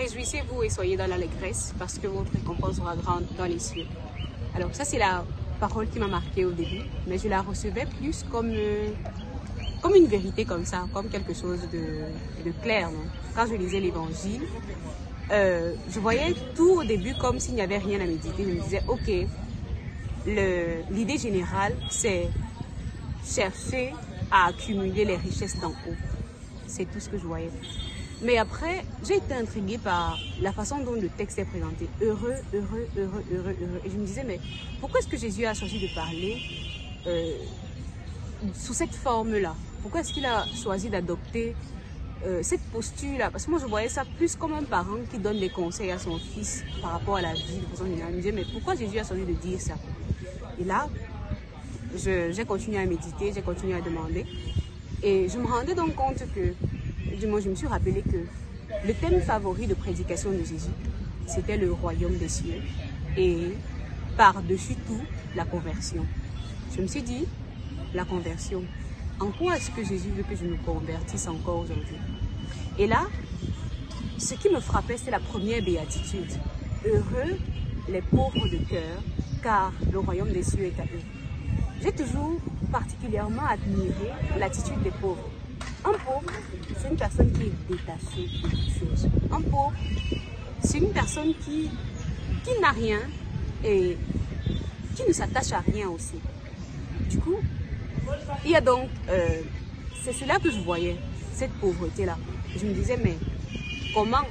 réjouissez-vous et soyez dans l'allégresse parce que votre récompense sera grande dans les cieux. Alors ça c'est la parole qui m'a marquée au début, mais je la recevais plus comme une vérité comme ça, comme quelque chose de clair. Non? Quand je lisais l'évangile, je voyais tout au début comme s'il n'y avait rien à méditer. Je me disais, ok, l'idée générale, c'est chercher à accumuler les richesses d'en haut. C'est tout ce que je voyais. Mais après, j'ai été intriguée par la façon dont le texte est présenté. Heureux, heureux, heureux, heureux, heureux. Et je me disais, mais pourquoi est-ce que Jésus a choisi de parler sous cette forme-là? Pourquoi est-ce qu'il a choisi d'adopter cette posture-là? Parce que moi, je voyais ça plus comme un parent qui donne des conseils à son fils par rapport à la vie de façon générale. Je me disais, mais pourquoi Jésus a choisi de dire ça? Et là, j'ai continué à méditer, j'ai continué à demander. Et je me rendais donc compte que, du moins, je me suis rappelé que le thème favori de prédication de Jésus, c'était le royaume des cieux. Et par-dessus tout, la conversion. Je me suis dit, la conversion. En quoi est-ce que Jésus veut que je me convertisse encore aujourd'hui? Et là, ce qui me frappait, c'est la première béatitude. Heureux les pauvres de cœur, car le royaume des cieux est à eux. J'ai toujours particulièrement admiré l'attitude des pauvres. Un pauvre, c'est une personne qui est détachée de quelque chose. Un pauvre, c'est une personne qui n'a rien et qui ne s'attache à rien aussi. Du coup, il y a donc, c'est cela que je voyais, cette pauvreté-là. Je me disais, mais comment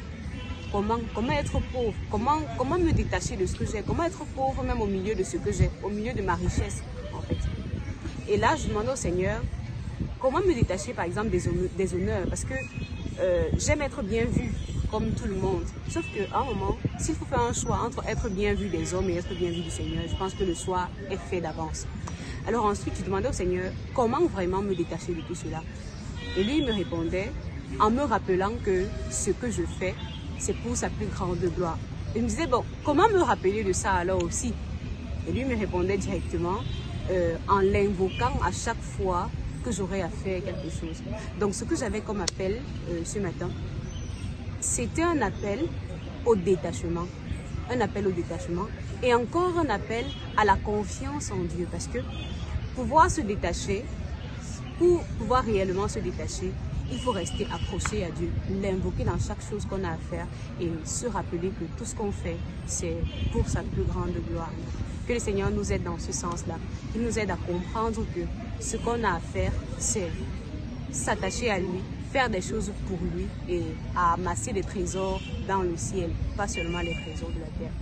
être pauvre? Comment me détacher de ce que j'ai? Comment être pauvre même au milieu de ce que j'ai, au milieu de ma richesse en fait? Et là, je demandais au Seigneur, comment me détacher par exemple des honneurs? Parce que j'aime être bien vue comme tout le monde. Sauf qu'à un moment, s'il faut faire un choix entre être bien vu des hommes et être bien vu du Seigneur, je pense que le choix est fait d'avance. Alors ensuite, je demandais au Seigneur, comment vraiment me détacher de tout cela? Et lui, il me répondait en me rappelant que ce que je fais, c'est pour sa plus grande gloire. Il me disait, bon, comment me rappeler de ça alors aussi? Et lui me répondait directement en l'invoquant à chaque fois que j'aurais à faire quelque chose. Donc ce que j'avais comme appel ce matin, c'était un appel au détachement. Un appel au détachement et encore un appel à la confiance en Dieu. Parce que pouvoir se détacher, pour pouvoir réellement se détacher, il faut rester accroché à Dieu, l'invoquer dans chaque chose qu'on a à faire et se rappeler que tout ce qu'on fait, c'est pour sa plus grande gloire. Que le Seigneur nous aide dans ce sens-là. Il nous aide à comprendre que ce qu'on a à faire, c'est s'attacher à lui, faire des choses pour lui et à amasser des trésors dans le ciel, pas seulement les trésors de la terre.